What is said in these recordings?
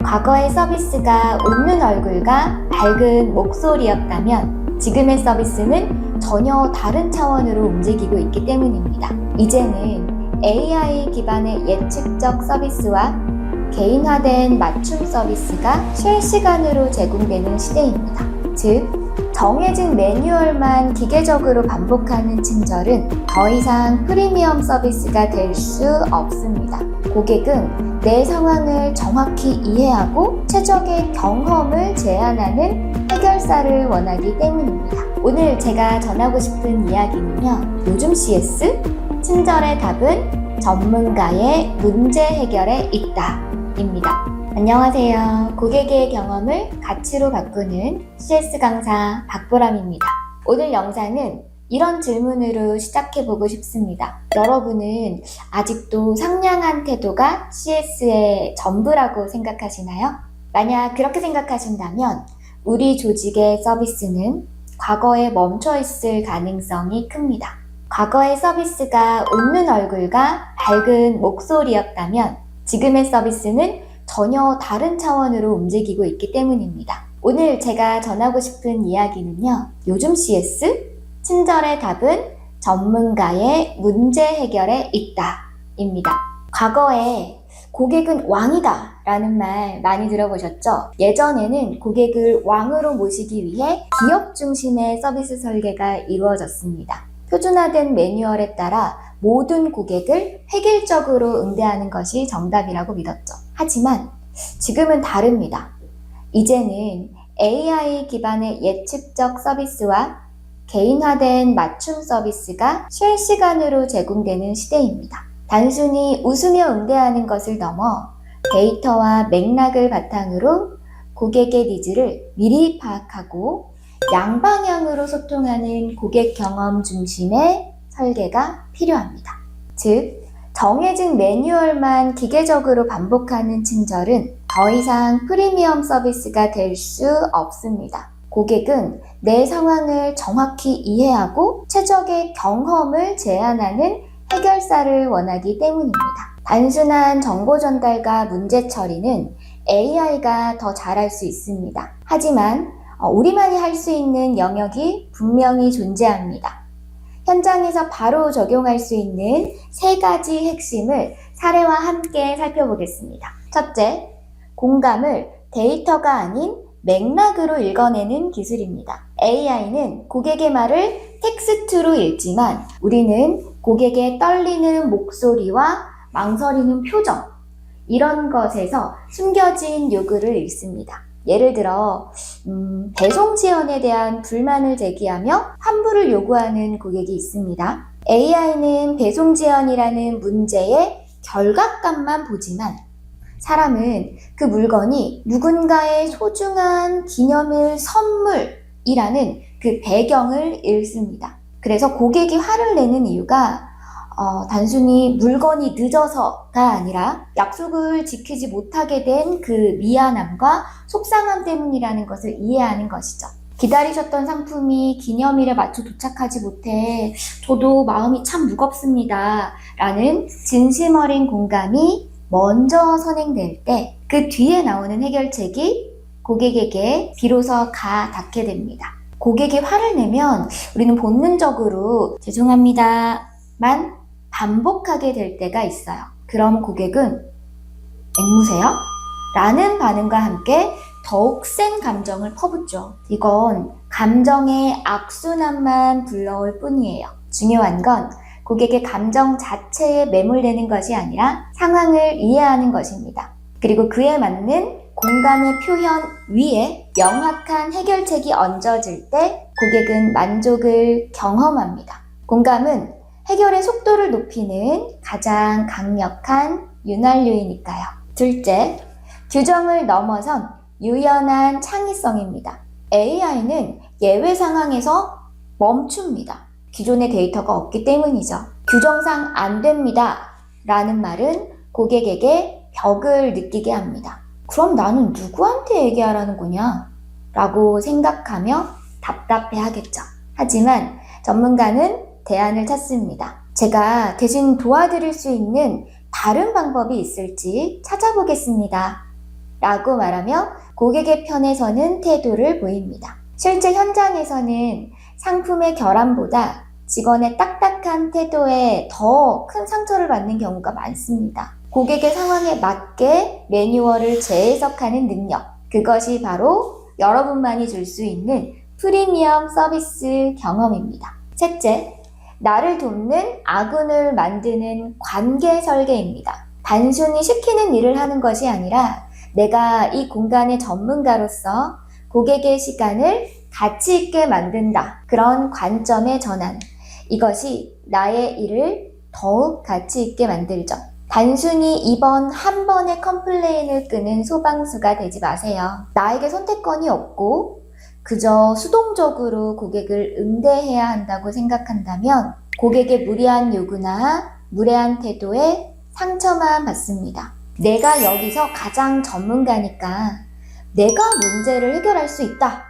과거의 서비스가 웃는 얼굴과 밝은 목소리였다면 지금의 서비스는 전혀 다른 차원으로 움직이고 있기 때문입니다. 이제는 AI 기반의 예측적 서비스와 개인화된 맞춤 서비스가 실시간으로 제공되는 시대입니다. 즉, 정해진 매뉴얼만 기계적으로 반복하는 친절은 더 이상 프리미엄 서비스가 될 수 없습니다. 고객은 내 상황을 정확히 이해하고 최적의 경험을 제안하는 해결사를 원하기 때문입니다. 오늘 제가 전하고 싶은 이야기는요, 요즘 CS, 친절의 답은 전문가의 문제 해결에 있다 입니다. 안녕하세요. 고객의 경험을 가치로 바꾸는 CS 강사 박보람입니다. 오늘 영상은 이런 질문으로 시작해보고 싶습니다. 여러분은 아직도 상냥한 태도가 CS의 전부라고 생각하시나요? 만약 그렇게 생각하신다면 우리 조직의 서비스는 과거에 멈춰있을 가능성이 큽니다. 과거의 서비스가 웃는 얼굴과 밝은 목소리였다면 지금의 서비스는 전혀 다른 차원으로 움직이고 있기 때문입니다. 오늘 제가 전하고 싶은 이야기는요, 요즘 CS, 친절의 답은 전문가의 문제 해결에 있다 입니다. 과거에 고객은 왕이다 라는 말 많이 들어보셨죠? 예전에는 고객을 왕으로 모시기 위해 기업 중심의 서비스 설계가 이루어졌습니다. 표준화된 매뉴얼에 따라 모든 고객을 획일적으로 응대하는 것이 정답이라고 믿었죠. 하지만 지금은 다릅니다. 이제는 AI 기반의 예측적 서비스와 개인화된 맞춤 서비스가 실시간으로 제공되는 시대입니다. 단순히 웃으며 응대하는 것을 넘어 데이터와 맥락을 바탕으로 고객의 니즈를 미리 파악하고 양방향으로 소통하는 고객 경험 중심의 설계가 필요합니다. 즉, 정해진 매뉴얼만 기계적으로 반복하는 친절은 더 이상 프리미엄 서비스가 될 수 없습니다. 고객은 내 상황을 정확히 이해하고 최적의 경험을 제안하는 해결사를 원하기 때문입니다. 단순한 정보 전달과 문제 처리는 AI가 더 잘할 수 있습니다. 하지만 우리만이 할 수 있는 영역이 분명히 존재합니다. 현장에서 바로 적용할 수 있는 3가지 핵심을 사례와 함께 살펴보겠습니다. 첫째, 공감을 데이터가 아닌 맥락으로 읽어내는 기술입니다. AI는 고객의 말을 텍스트로 읽지만 우리는 고객의 떨리는 목소리와 망설이는 표정, 이런 것에서 숨겨진 요구를 읽습니다. 예를 들어 배송 지연에 대한 불만을 제기하며 환불을 요구하는 고객이 있습니다. AI는 배송 지연이라는 문제의 결과값만 보지만 사람은 그 물건이 누군가의 소중한 기념일 선물이라는 그 배경을 읽습니다. 그래서 고객이 화를 내는 이유가 단순히 물건이 늦어서가 아니라 약속을 지키지 못하게 된 그 미안함과 속상함 때문이라는 것을 이해하는 것이죠. 기다리셨던 상품이 기념일에 맞춰 도착하지 못해 저도 마음이 참 무겁습니다 라는 진심 어린 공감이 먼저 선행될 때 그 뒤에 나오는 해결책이 고객에게 비로소 닿게 됩니다. 고객이 화를 내면 우리는 본능적으로 죄송합니다만 반복하게 될 때가 있어요. 그럼 고객은 앵무새요? 라는 반응과 함께 더욱 센 감정을 퍼붓죠. 이건 감정의 악순환만 불러올 뿐이에요. 중요한 건 고객의 감정 자체에 매몰되는 것이 아니라 상황을 이해하는 것입니다. 그리고 그에 맞는 공감의 표현 위에 명확한 해결책이 얹어질 때 고객은 만족을 경험합니다. 공감은 해결의 속도를 높이는 가장 강력한 윤활유이니까요. 둘째, 규정을 넘어선 유연한 창의성입니다. AI는 예외 상황에서 멈춥니다. 기존의 데이터가 없기 때문이죠. 규정상 안 됩니다 라는 말은 고객에게 벽을 느끼게 합니다. 그럼 나는 누구한테 얘기하라는 거냐? 라고 생각하며 답답해 하겠죠. 하지만 전문가는 대안을 찾습니다. 제가 대신 도와드릴 수 있는 다른 방법이 있을지 찾아보겠습니다 라고 말하며 고객의 편에 서는 태도를 보입니다. 실제 현장에서는 상품의 결함보다 직원의 딱딱한 태도에 더 큰 상처를 받는 경우가 많습니다. 고객의 상황에 맞게 매뉴얼을 재해석하는 능력, 그것이 바로 여러분만이 줄 수 있는 프리미엄 서비스 경험입니다. 셋째, 나를 돕는 아군을 만드는 관계 설계입니다. 단순히 시키는 일을 하는 것이 아니라 내가 이 공간의 전문가로서 고객의 시간을 가치 있게 만든다. 그런 관점의 전환. 이것이 나의 일을 더욱 가치 있게 만들죠. 단순히 이번 한 번의 컴플레인을 끄는 소방수가 되지 마세요. 나에게 선택권이 없고 그저 수동적으로 고객을 응대해야 한다고 생각한다면 고객의 무리한 요구나 무례한 태도에 상처만 받습니다. 내가 여기서 가장 전문가니까 내가 문제를 해결할 수 있다.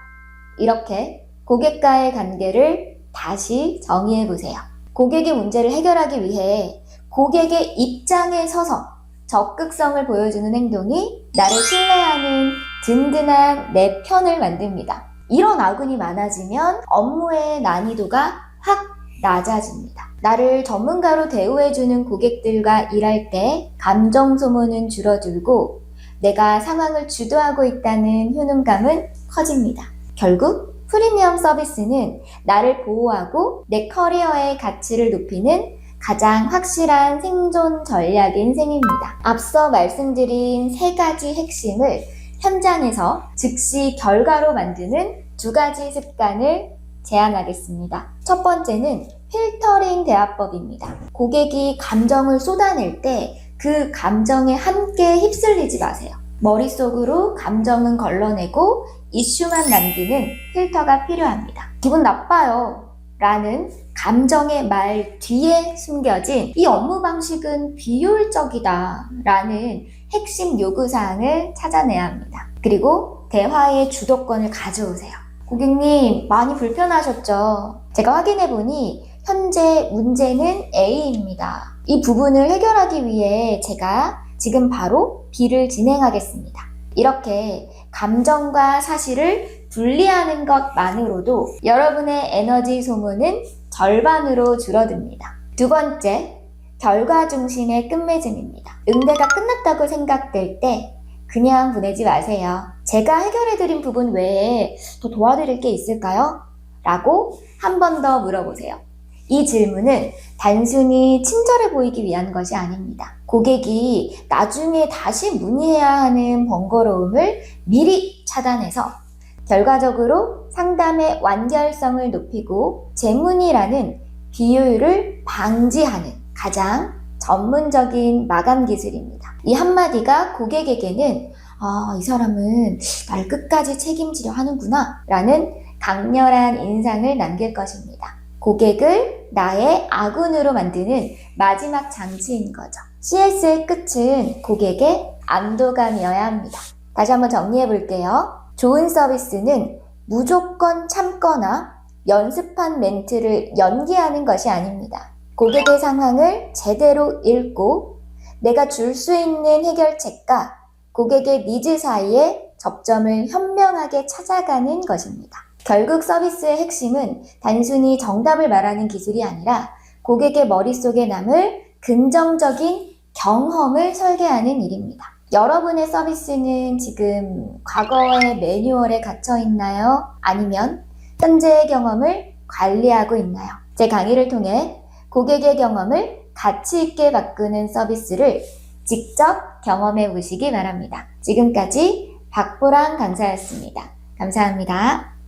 이렇게 고객과의 관계를 다시 정의해 보세요. 고객의 문제를 해결하기 위해 고객의 입장에 서서 적극성을 보여주는 행동이 나를 신뢰하는 든든한 내 편을 만듭니다. 이런 아군이 많아지면 업무의 난이도가 확 낮아집니다. 나를 전문가로 대우해주는 고객들과 일할 때 감정 소모는 줄어들고 내가 상황을 주도하고 있다는 효능감은 커집니다. 결국 프리미엄 서비스는 나를 보호하고 내 커리어의 가치를 높이는 가장 확실한 생존 전략인 셈입니다. 앞서 말씀드린 세 가지 핵심을 현장에서 즉시 결과로 만드는 두 가지 습관을 제안하겠습니다. 첫 번째는 필터링 대화법입니다. 고객이 감정을 쏟아낼 때 그 감정에 함께 휩쓸리지 마세요. 머릿속으로 감정은 걸러내고 이슈만 남기는 필터가 필요합니다. 기분 나빠요 라는 감정의 말 뒤에 숨겨진 이 업무 방식은 비효율적이다 라는 핵심 요구사항을 찾아내야 합니다. 그리고 대화의 주도권을 가져오세요. 고객님 많이 불편하셨죠? 제가 확인해보니 현재 문제는 A입니다. 이 부분을 해결하기 위해 제가 지금 바로 B를 진행하겠습니다. 이렇게 감정과 사실을 분리하는 것만으로도 여러분의 에너지 소모는 절반으로 줄어듭니다. 두 번째, 결과 중심의 끝맺음입니다. 응대가 끝났다고 생각될 때 그냥 보내지 마세요. 제가 해결해드린 부분 외에 더 도와드릴 게 있을까요? 라고 한 번 더 물어보세요. 이 질문은 단순히 친절해 보이기 위한 것이 아닙니다. 고객이 나중에 다시 문의해야 하는 번거로움을 미리 차단해서 결과적으로 상담의 완결성을 높이고 재문의라는 비효율을 방지하는 가장 전문적인 마감 기술입니다. 이 한마디가 고객에게는 이 사람은 나를 끝까지 책임지려 하는구나 라는 강렬한 인상을 남길 것입니다. 고객을 나의 아군으로 만드는 마지막 장치인 거죠. CS의 끝은 고객의 안도감이어야 합니다. 다시 한번 정리해 볼게요. 좋은 서비스는 무조건 참거나 연습한 멘트를 연기하는 것이 아닙니다. 고객의 상황을 제대로 읽고 내가 줄 수 있는 해결책과 고객의 니즈 사이에 접점을 현명하게 찾아가는 것입니다. 결국 서비스의 핵심은 단순히 정답을 말하는 기술이 아니라 고객의 머릿속에 남을 긍정적인 경험을 설계하는 일입니다. 여러분의 서비스는 지금 과거의 매뉴얼에 갇혀 있나요? 아니면 현재의 경험을 관리하고 있나요? 제 강의를 통해 고객의 경험을 가치 있게 바꾸는 서비스를 직접 경험해 보시기 바랍니다. 지금까지 박보랑 강사였습니다. 감사합니다.